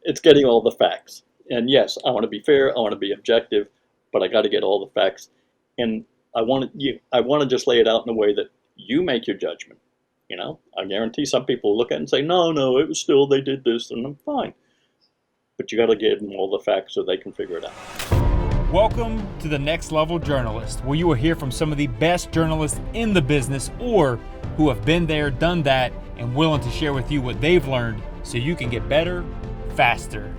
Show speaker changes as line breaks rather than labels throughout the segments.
it's getting all the facts. And yes, I want to be fair, I want to be objective, but I got to get all the facts. And I want to just lay it out in a way that you make your judgment. I guarantee some people look at it and say, no, no, it was still, they did this, and I'm fine. But you got to give them all the facts so they can figure it out.
Welcome to the Next Level Journalist, where you will hear from some of the best journalists in the business or who have been there, done that, and willing to share with you what they've learned so you can get better, faster.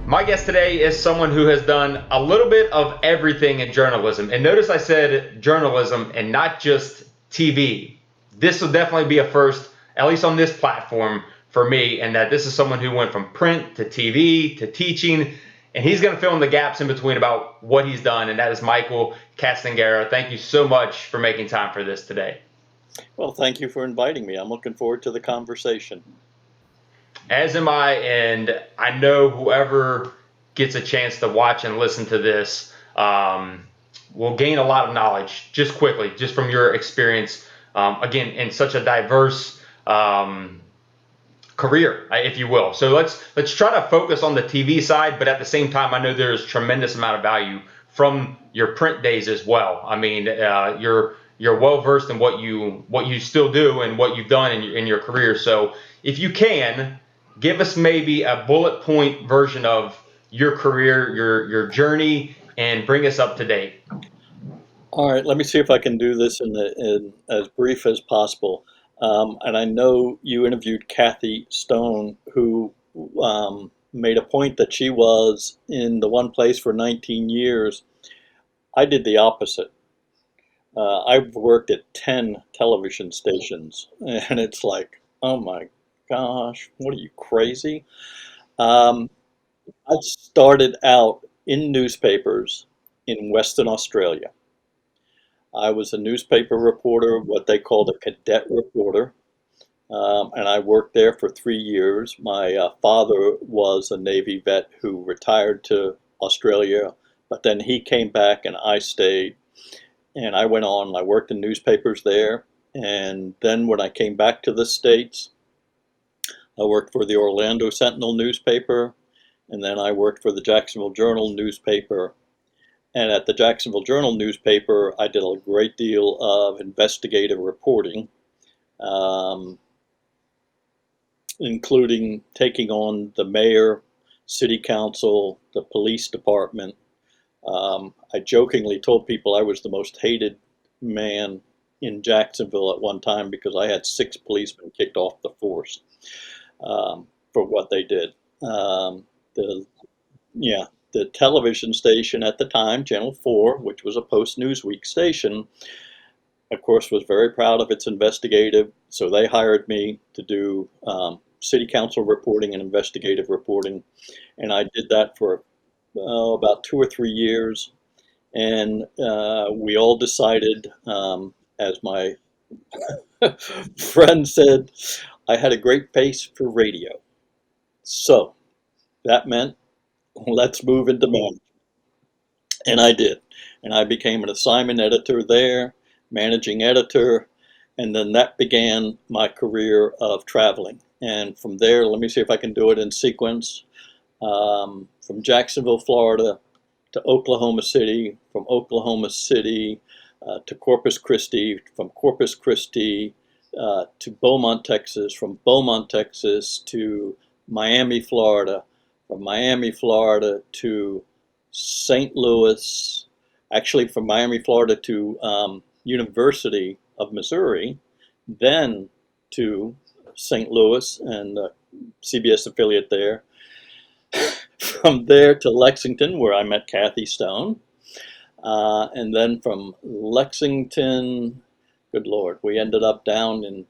My guest today is someone who has done a little bit of everything in journalism. And notice I said journalism and not just TV. This will definitely be a first, at least on this platform for me, and that this is someone who went from print to TV to teaching, and he's going to fill in the gaps in between about what he's done, and that is Michael Castengera. Thank you so much for making time for this today.
Well, thank you for inviting me. I'm looking forward to the conversation.
As am I, and I know whoever gets a chance to watch and listen to this will gain a lot of knowledge just quickly, just from your experience, again, in such a diverse career, if you will. So let's try to focus on the TV side, but at the same time, I know there's tremendous amount of value from your print days as well. I mean, you're well versed in what you still do and what you've done in your career. So if you can, give us maybe a bullet point version of your career, your journey, and bring us up to date.
All right, let me see if I can do this in as brief as possible. And I know you interviewed Kathy Stone, who made a point that she was in the one place for 19 years. I did the opposite. I've worked at 10 television stations, and it's like, oh my gosh, what are you, crazy? Um, I started out in newspapers in Western Australia. I was a newspaper reporter, what they called a cadet reporter, and I worked there for 3 years. My father was a Navy vet who retired to Australia, but then he came back and I stayed. And I went on, I worked in newspapers there. And then when I came back to the States, I worked for the Orlando Sentinel newspaper, and then I worked for the Jacksonville Journal newspaper. And at the Jacksonville Journal newspaper, I did a great deal of investigative reporting, um, including taking on the mayor, city council, the police department. I jokingly told people I was the most hated man in Jacksonville at one time because I had 6 policemen kicked off the force for what they did. The yeah, the television station at the time, Channel 4, which was a post-Newsweek station, of course, was very proud of its investigative, so they hired me to do city council reporting and investigative reporting, and I did that for about 2 or 3 years, and we all decided, as my friend said, I had a great face for radio. So that meant let's move into management. And I did. And I became an assignment editor there, managing editor, and then that began my career of traveling. And from there, let me see if I can do it in sequence. From Jacksonville, Florida to Oklahoma City, from Oklahoma City to Corpus Christi, from Corpus Christi to Beaumont, Texas, from Beaumont, Texas to Miami, Florida, from Miami, Florida to St. Louis, actually from Miami, Florida to University of Missouri, then to St. Louis and the CBS affiliate there. From there to Lexington, where I met Kathy Stone. And then from Lexington, good Lord, we ended up down in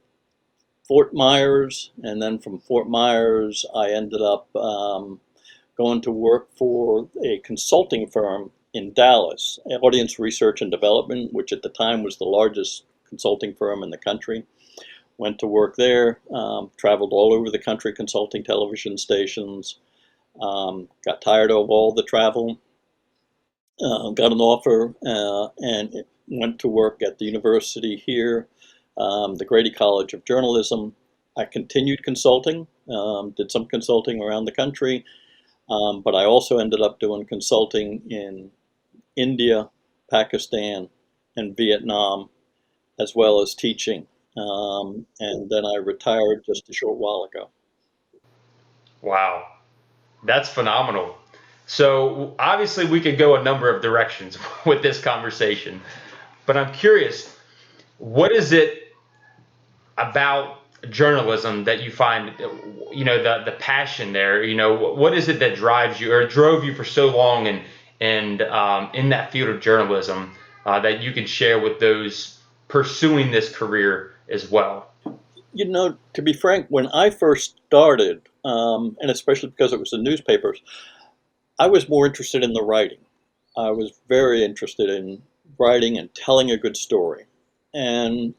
Fort Myers. And then from Fort Myers, I ended up going to work for a consulting firm in Dallas, Audience Research and Development, which at the time was the largest consulting firm in the country. Went to work there, traveled all over the country consulting television stations, got tired of all the travel, got an offer, and went to work at the university here, the Grady College of Journalism. I continued consulting, did some consulting around the country, But I also ended up doing consulting in India, Pakistan, and Vietnam, as well as teaching. And then I retired just a short while ago.
Wow, that's phenomenal. So obviously we could go a number of directions with this conversation, but I'm curious, what is it about journalism that you find, the passion there? What is it that drives you or drove you for so long and in that field of journalism that you can share with those pursuing this career as well?
To be frank, when I first started, and especially because it was the newspapers, I was more interested in the writing. I was very interested in writing and telling a good story. And,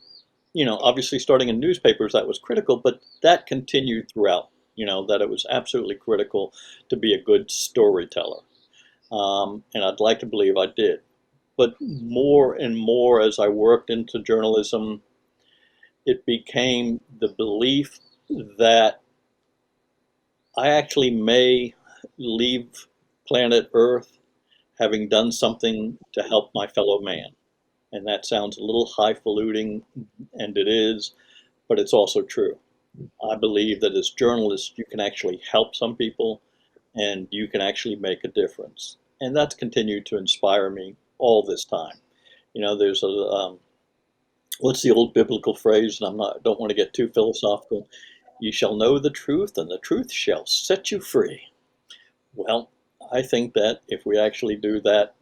obviously starting in newspapers, that was critical, but that continued throughout, that it was absolutely critical to be a good storyteller. And I'd like to believe I did. But more and more as I worked into journalism, it became the belief that I actually may leave planet Earth having done something to help my fellow man. And that sounds a little highfalutin, and it is, but it's also true. I believe that as journalists, you can actually help some people and you can actually make a difference. And that's continued to inspire me all this time. There's what's the old biblical phrase? And don't want to get too philosophical. You shall know the truth, and the truth shall set you free. Well, I think that if we actually do that,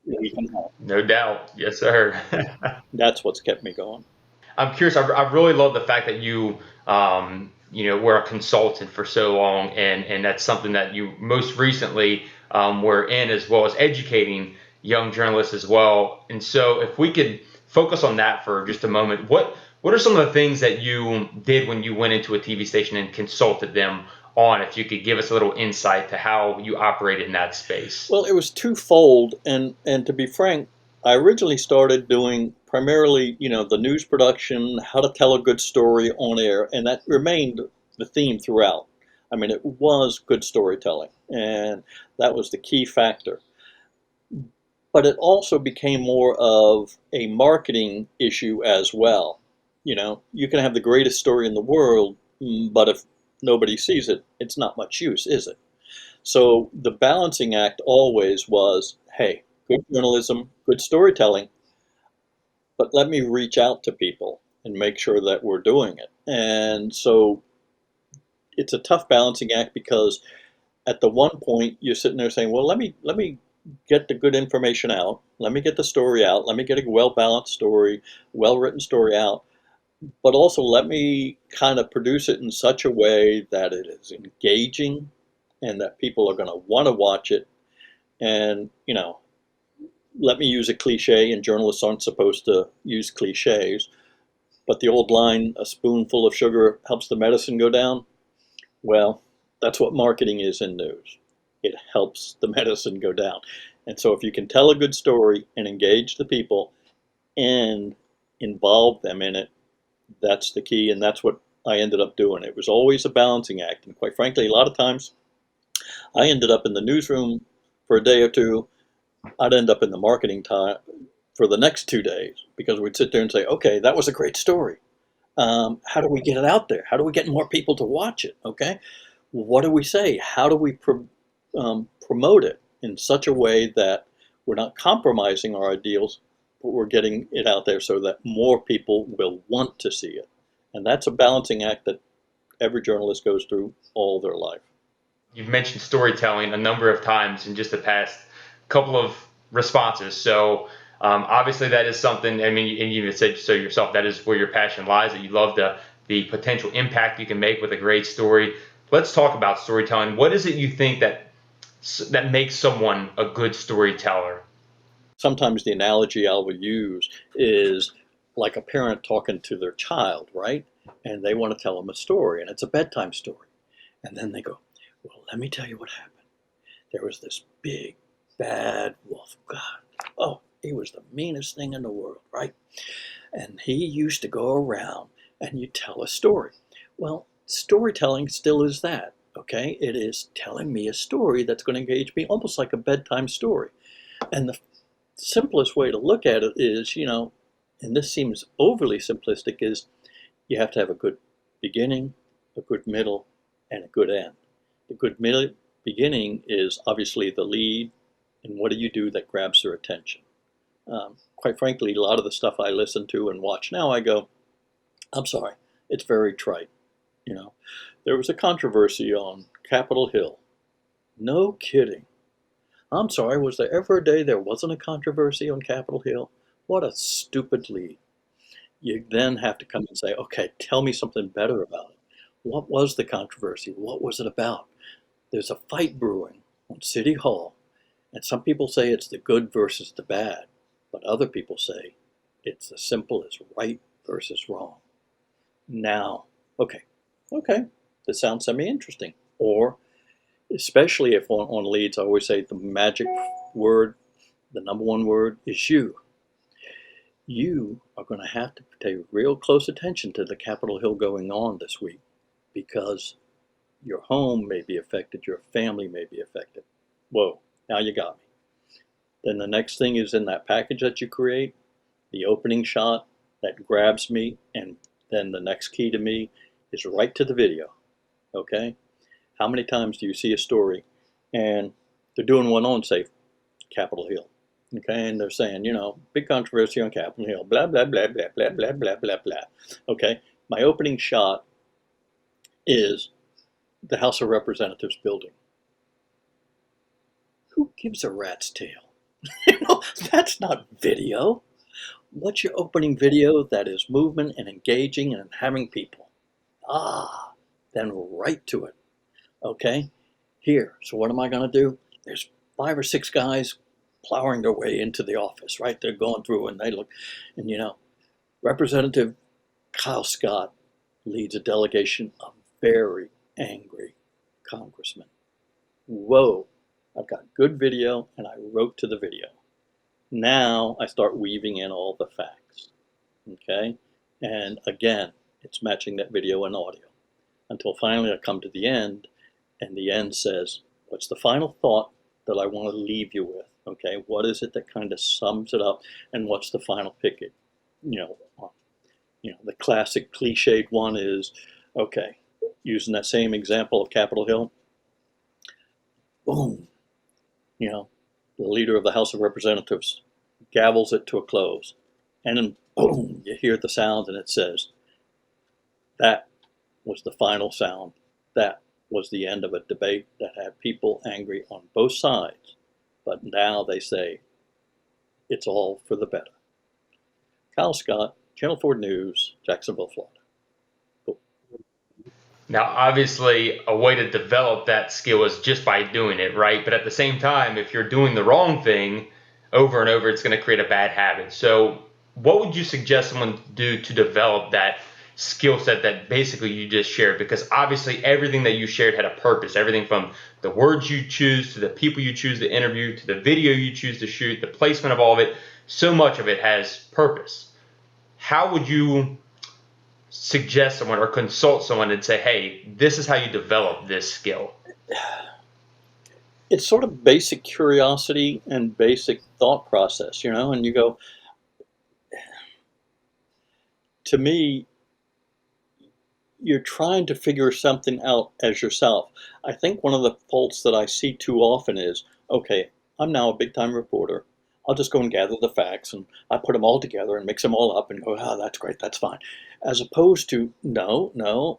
we can help.
No doubt. Yes, sir.
That's what's kept me going.
I'm curious. I really love the fact that were a consultant for so long, and that's something that you most recently were in, as well as educating young journalists as well. And so, if we could focus on that for just a moment, what are some of the things that you did when you went into a TV station and consulted them on? If you could give us a little insight to how you operated in that space.
Well, it was twofold, and to be frank, I originally started doing primarily, the news production, how to tell a good story on air, and that remained the theme throughout. I mean, it was good storytelling, and that was the key factor. But it also became more of a marketing issue as well. You can have the greatest story in the world, but if nobody sees it, it's not much use, is it? So the balancing act always was, hey, good journalism, good storytelling, but let me reach out to people and make sure that we're doing it. And so it's a tough balancing act because at the one point you're sitting there saying, well, let me get the good information out, let me get the story out, let me get a well balanced story, well written story out, but also let me kind of produce it in such a way that it is engaging and that people are going to want to watch it. And, let me use a cliche, and journalists aren't supposed to use cliches, but the old line, a spoonful of sugar helps the medicine go down. Well, that's what marketing is in news. It helps the medicine go down. And so if you can tell a good story and engage the people and involve them in it, that's the key. And that's what I ended up doing. It was always a balancing act. And quite frankly, a lot of times I ended up in the newsroom for a day or two. I'd end up in the marketing time for the next 2 days because we'd sit there and say, okay, that was a great story. How do we get it out there? How do we get more people to watch it? Okay. What do we say? How do we promote it in such a way that we're not compromising our ideals, but we're getting it out there so that more people will want to see it? And that's a balancing act that every journalist goes through all their life.
You've mentioned storytelling a number of times in just the past couple of responses. So obviously that is something, I mean, and you even said so yourself, that is where your passion lies, that you love the potential impact you can make with a great story. Let's talk about storytelling. What is it you think that makes someone a good storyteller?
Sometimes the analogy I will use is like a parent talking to their child, right? And they want to tell them a story, and it's a bedtime story. And then they go, well, let me tell you what happened. There was this big, bad wolf. God, oh, he was the meanest thing in the world, right? And he used to go around and you tell a story. Well, storytelling still is that, Okay, it is telling me a story that's going to engage me, almost like a bedtime story. And the simplest way to look at it is, and this seems overly simplistic, is you have to have a good beginning, a good middle, and a good end. The good middle beginning is obviously the lead, and what do you do that grabs their attention? Quite frankly, a lot of the stuff I listen to and watch now, I go, I'm sorry, it's very trite. There was a controversy on Capitol Hill. No kidding. I'm sorry, was there ever a day there wasn't a controversy on Capitol Hill? What a stupid lead. You then have to come and say, okay, tell me something better about it. What was the controversy? What was it about? There's a fight brewing on City Hall, and some people say it's the good versus the bad, but other people say it's as simple as right versus wrong. Now, okay, this sounds semi-interesting. Or, especially if on leads, I always say the magic word, the number one word is you. You are going to have to pay real close attention to the Capitol Hill going on this week, because your home may be affected, your family may be affected. Whoa, now you got me. Then the next thing is in that package that you create, the opening shot that grabs me, and then the next key to me is right to the video. Okay? How many times do you see a story and they're doing one on, say, Capitol Hill? Okay, and they're saying, big controversy on Capitol Hill, blah, blah, blah, blah, blah, blah, blah, blah, blah. Okay, my opening shot is the House of Representatives building. Who gives a rat's tail? That's not video. What's your opening video that is movement and engaging and having people? Then right to it. Okay, here, so what am I going to do? There's 5 or 6 guys plowing their way into the office, right? They're going through and they look, and Representative Kyle Scott leads a delegation of very angry congressmen. Whoa, I've got good video and I wrote to the video. Now I start weaving in all the facts, okay? And again, it's matching that video and audio until finally I come to the end, and the end says, what's the final thought that I want to leave you with? Okay, what is it that kind of sums it up, and what's the final picket? The classic cliched one is, okay, using that same example of Capitol Hill, boom, the leader of the House of Representatives gavels it to a close, and then boom, you hear the sound, and it says, that was the final sound. That was the end of a debate that had people angry on both sides. But now they say it's all for the better. Kyle Scott, Channel 4 News, Jacksonville, Florida. Cool.
Now, obviously, a way to develop that skill is just by doing it, right? But at the same time, if you're doing the wrong thing over and over, it's going to create a bad habit. So what would you suggest someone do to develop that skill set that basically you just shared? Because obviously everything that you shared had a purpose. Everything from the words you choose to the people you choose to interview to the video you choose to shoot, the placement of all of it, so much of it has purpose. How would you suggest someone or consult someone and say, hey, this is how you develop this skill?
It's sort of basic curiosity and basic thought process, and you go, to me, you're trying to figure something out as yourself. I think one of the faults that I see too often is, okay, I'm now a big time reporter. I'll just go and gather the facts and I put them all together and mix them all up and go, that's great, that's fine. As opposed to, no,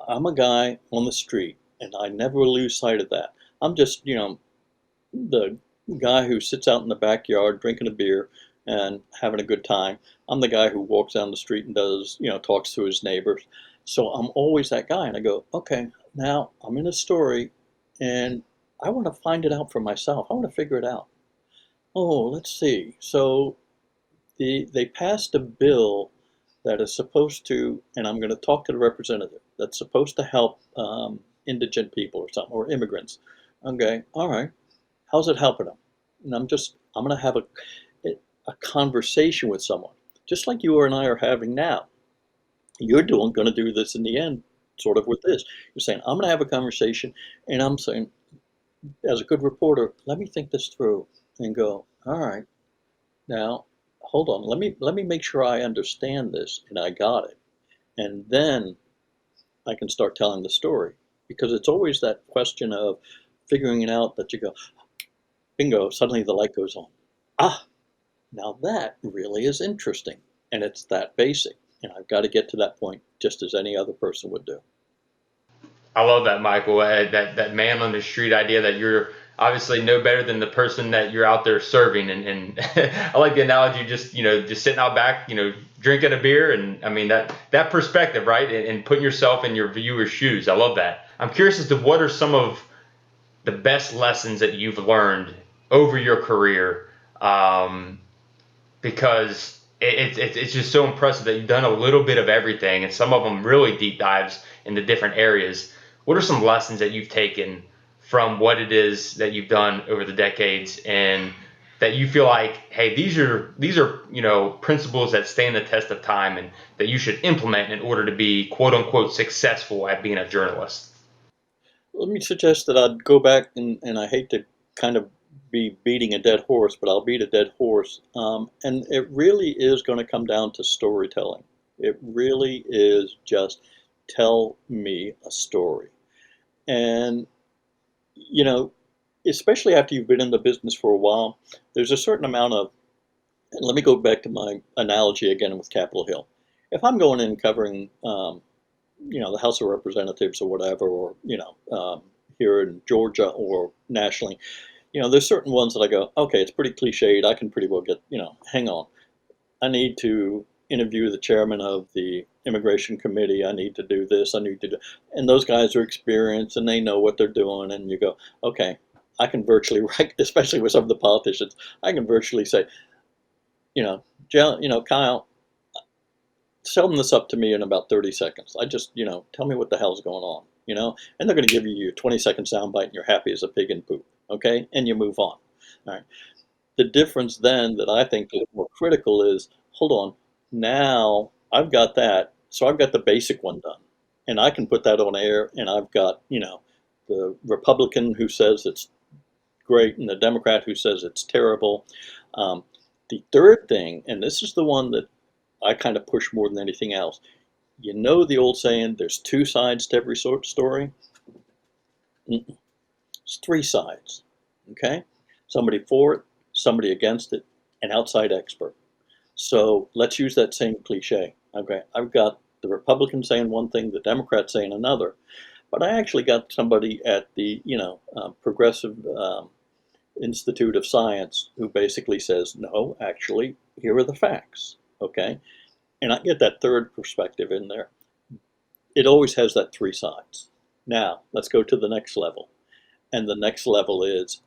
I'm a guy on the street and I never lose sight of that. I'm just, the guy who sits out in the backyard drinking a beer and having a good time. I'm the guy who walks down the street and does, talks to his neighbors. So I'm always that guy, and I go, okay, now I'm in a story, and I want to find it out for myself. I want to figure it out. Oh, let's see. So they passed a bill that is supposed to, and I'm going to talk to the representative, that's supposed to help indigent people or something, or immigrants. Okay, all right. How's it helping them? And I'm going to have a conversation with someone, just like you and I are having now. You're going to do this in the end sort of with this. You're saying, I'm going to have a conversation, and I'm saying, as a good reporter, let me think this through and go, all right, now hold on, let me make sure I understand this and I got it. And then I can start telling the story. Because it's always that question of figuring it out that you go, bingo, suddenly the light goes on. Ah, now that really is interesting. And it's that basic. And I've got to get to that point just as any other person would do.
I love that, Michael. That man on the street idea that you're obviously no better than the person that you're out there serving. And I like the analogy, just sitting out back, drinking a beer. And I mean, that perspective, right? And putting yourself in your viewer's shoes. I love that. I'm curious as to what are some of the best lessons that you've learned over your career, because it's just so impressive that you've done a little bit of everything, and some of them really deep dives into different areas. What are some lessons that you've taken from what it is that you've done over the decades, and that you feel like, hey, these are principles that stand the test of time, and that you should implement in order to be quote unquote successful at being a journalist?
Let me suggest that I'd go back, and I hate to kind of be beating a dead horse, but I'll beat a dead horse. And it really is going to come down to storytelling. It really is just tell me a story. And, you know, especially after you've been in the business for a while, there's a certain amount of, and let me go back to my analogy again with Capitol Hill. If I'm going in and covering, the House of Representatives or whatever, or, here in Georgia or nationally, there's certain ones that I go, okay, it's pretty cliched. I can pretty well get, hang on. I need to interview the chairman of the immigration committee. I need to do this. I need to do, and those guys are experienced and they know what they're doing. And you go, okay, I can virtually, especially with some of the politicians, I can virtually say, Kyle, sum this up to me in about 30 seconds. I just, tell me what the hell's going on, and they're going to give you your 20-second soundbite and you're happy as a pig in poop. Okay. And you move on. All right. The difference then that I think is more critical is, hold on, now I've got that. So I've got the basic one done and I can put that on air, and I've got, the Republican who says it's great and the Democrat who says it's terrible. The third thing, and this is the one that I kind of push more than anything else. You know the old saying, there's two sides to every sort of story? It's three sides, okay? Somebody for it, somebody against it, an outside expert. So let's use that same cliche. Okay, I've got the Republicans saying one thing, the Democrats saying another, but I actually got somebody at the, Progressive Institute of Science who basically says, no, actually, here are the facts, okay? And I get that third perspective in there. It always has that three sides. Now, let's go to the next level. And the next level is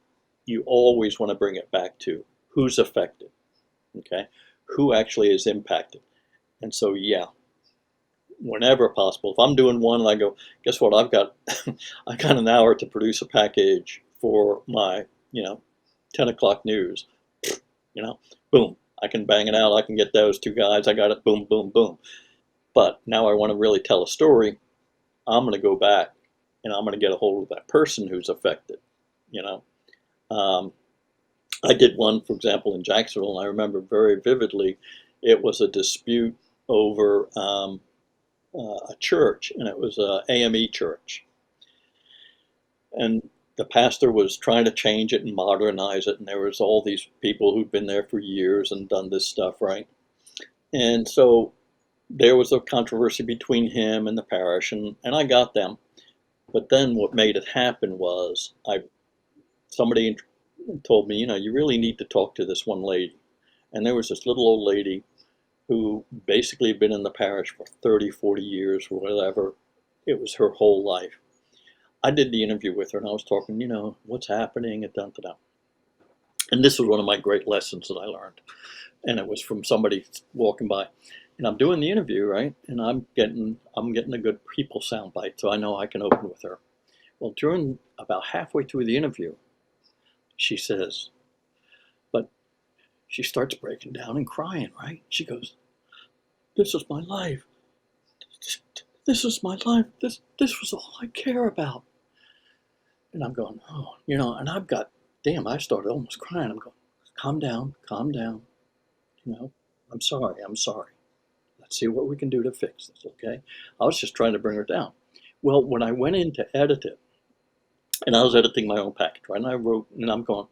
you always want to bring it back to who's affected, okay? Who actually is impacted. And so, yeah, whenever possible, if I'm doing one and I go, guess what, I've got an hour to produce a package for my, 10 o'clock news, boom, I can bang it out. I can get those two guys. I got it. Boom, boom, boom. But now I want to really tell a story. I'm going to go back and I'm going to get a hold of that person who's affected. I did one, for example, in Jacksonville, and I remember very vividly. It was a dispute over a church, and it was a AME church, and the pastor was trying to change it and modernize it, and there was all these people who'd been there for years and done this stuff, right? And so there was a controversy between him and the parish, and I got them. But then what made it happen was somebody told me, you really need to talk to this one lady. And there was this little old lady who basically had been in the parish for 30, 40 years or whatever. It was her whole life. I did the interview with her and I was talking, what's happening at da-da-da. And this was one of my great lessons that I learned. And it was from somebody walking by. And I'm doing the interview, right? And I'm getting a good people soundbite, so I know I can open with her. Well, during about halfway through the interview, she says, but she starts breaking down and crying, right? She goes, this is my life. This is my life. This was all I care about. And I'm going, oh, and I've got, damn, I started almost crying. I'm going, calm down, calm down. I'm sorry, I'm sorry. Let's see what we can do to fix this, okay? I was just trying to bring her down. Well, when I went in to edit it, and I was editing my own package, right? And I wrote, and I'm going,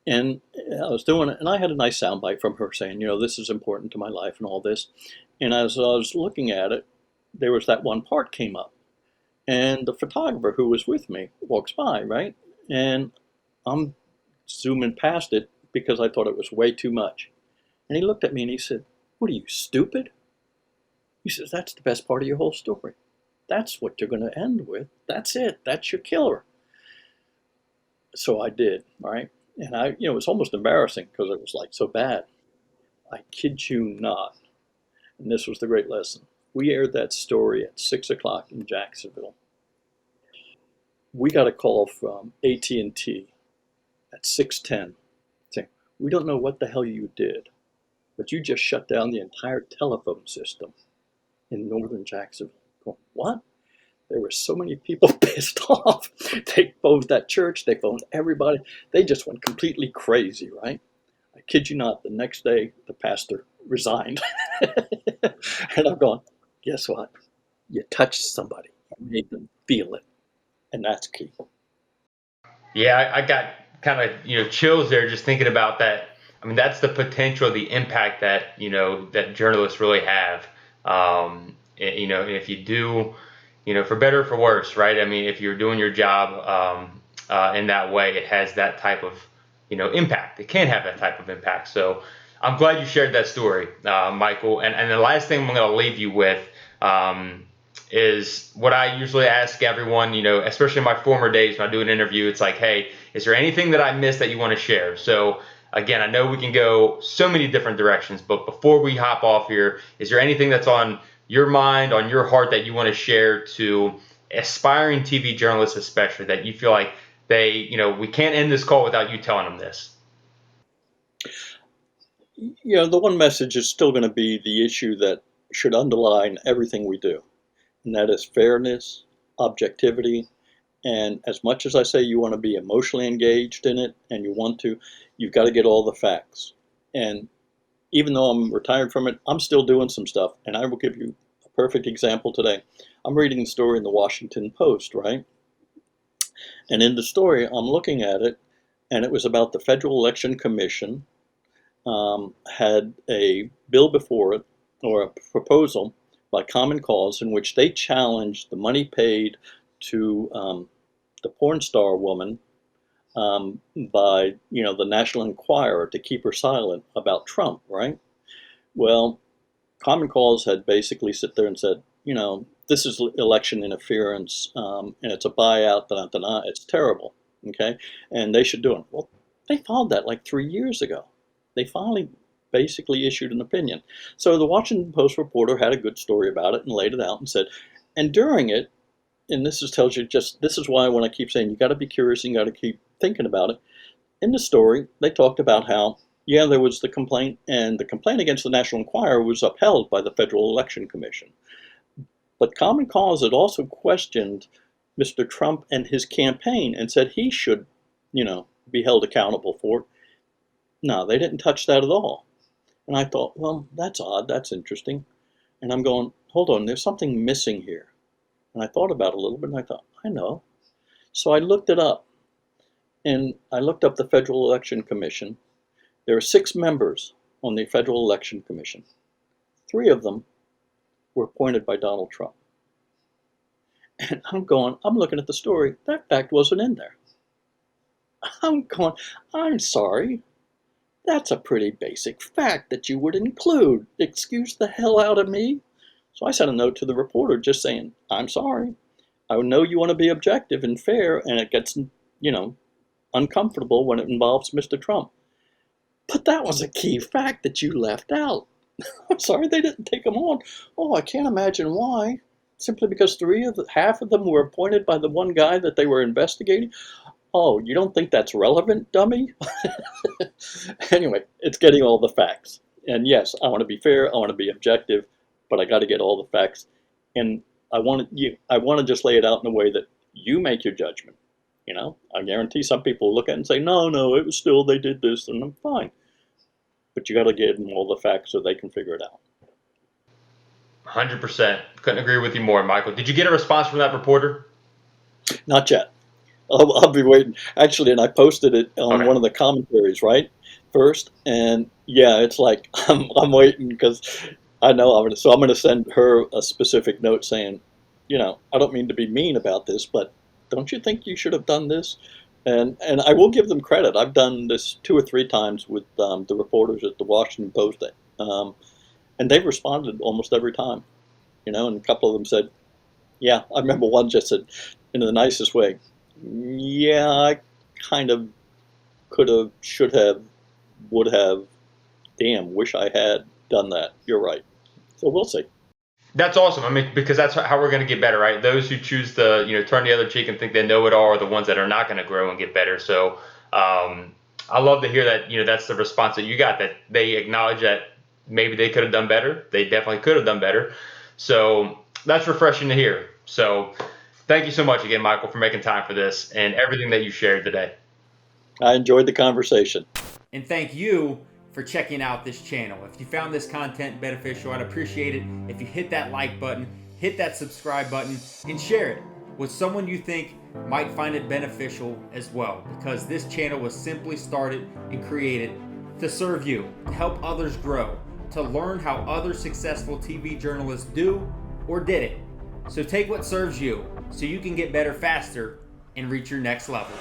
and I was doing it, and I had a nice soundbite from her saying, this is important to my life and all this. And as I was looking at it, there was that one part came up. And the photographer who was with me walks by, right? And I'm zooming past it because I thought it was way too much. And he looked at me and he said, what are you, stupid? He says, that's the best part of your whole story. That's what you're going to end with. That's it. That's your killer. So I did, right? And it was almost embarrassing because it was like so bad. I kid you not. And this was the great lesson. We aired that story at 6 o'clock in Jacksonville. We got a call from AT&T at 6:10 saying, we don't know what the hell you did, but you just shut down the entire telephone system in northern Jacksonville. Going, what? There were so many people pissed off. They phoned that church. They phoned everybody. They just went completely crazy, right? I kid you not, the next day, the pastor resigned. And I'm going, guess what? You touched somebody. You made them feel it. And that's key.
Yeah, I got kind of chills there just thinking about that. I mean, that's the potential, the impact that that journalists really have. If you do, for better or for worse, right? I mean, if you're doing your job in that way, it has that type of impact. It can have that type of impact. So I'm glad you shared that story, Michael. And the last thing I'm going to leave you with is what I usually ask everyone, especially in my former days when I do an interview. It's like, hey, is there anything that I missed that you want to share? So again, I know we can go so many different directions, but before we hop off here, is there anything that's on your mind, on your heart that you want to share to aspiring TV journalists, especially that you feel like we can't end this call without you telling them this?
The one message is still going to be the issue that should underline everything we do, and that is fairness, objectivity, and as much as I say you want to be emotionally engaged in it, and you've got to get all the facts. And even though I'm retired from it, I'm still doing some stuff, and I will give you a perfect example today. I'm reading the story in the Washington Post, right? And in the story, I'm looking at it, and it was about the Federal Election Commission had a bill before it, or a proposal by Common Cause, in which they challenged the money paid to the porn star woman by the National Enquirer to keep her silent about Trump, right? Well, Common Cause had basically sit there and said, this is election interference, and it's a buyout, it's terrible, okay? And they should do it. Well, they filed that like 3 years ago. They finally basically issued an opinion. So the Washington Post reporter had a good story about it and laid it out and said, and during it, and this tells you this is why when I keep saying you got to be curious and you got to keep thinking about it. In the story, they talked about how, there was the complaint, and the complaint against the National Enquirer was upheld by the Federal Election Commission. But Common Cause had also questioned Mr. Trump and his campaign and said he should, be held accountable for it. No, they didn't touch that at all. And I thought, well, that's odd, that's interesting. And I'm going, hold on, there's something missing here. And I thought about it a little bit, and I thought, I know. So I looked it up, and I looked up the Federal Election Commission. There are 6 members on the Federal Election Commission. 3 of them were appointed by Donald Trump. And I'm looking at the story, that fact wasn't in there. I'm going, I'm sorry. That's a pretty basic fact that you would include. Excuse the hell out of me. So I sent a note to the reporter just saying, I'm sorry. I know you want to be objective and fair, and it gets, uncomfortable when it involves Mr. Trump. But that was a key fact that you left out. I'm sorry they didn't take them on. Oh, I can't imagine why. Simply because half of them were appointed by the one guy that they were investigating. Oh, you don't think that's relevant, dummy? Anyway, it's getting all the facts. And yes, I want to be fair, I want to be objective, but I got to get all the facts. And I want to just lay it out in a way that you make your judgment. You know, I guarantee some people look at it and say, no, no, it was still, they did this, and I'm fine. But you got to give them all the facts so they can figure it out.
100%. Couldn't agree with you more, Michael. Did you get a response from that reporter?
Not yet. I'll be waiting. Actually, and I posted it on
Okay.
one of the commentaries, right? First. And yeah, it's like, I'm waiting because I know I'm going to send her a specific note saying, you know, I don't mean to be mean about this, but don't you think you should have done this? And I will give them credit. I've done this 2 or 3 times with the reporters at the Washington Post, and they've responded almost every time. You know, and a couple of them said, yeah, I remember one just said, in the nicest way, yeah, I kind of could have, should have, would have, damn, wish I had done that. You're right. So we'll see.
That's awesome. I mean, because that's how we're going to get better, right? Those who choose to, turn the other cheek and think they know it all are the ones that are not going to grow and get better. So, I love to hear that, that's the response that you got, that they acknowledge that maybe they could have done better. They definitely could have done better. So that's refreshing to hear. So thank you so much again, Michael, for making time for this and everything that you shared today.
I enjoyed the conversation.
And thank you for checking out this channel. If you found this content beneficial, I'd appreciate it if you hit that like button, hit that subscribe button, and share it with someone you think might find it beneficial as well, because this channel was simply started and created to serve you, to help others grow, to learn how other successful TV journalists do or did it. So take what serves you so you can get better faster and reach your next level.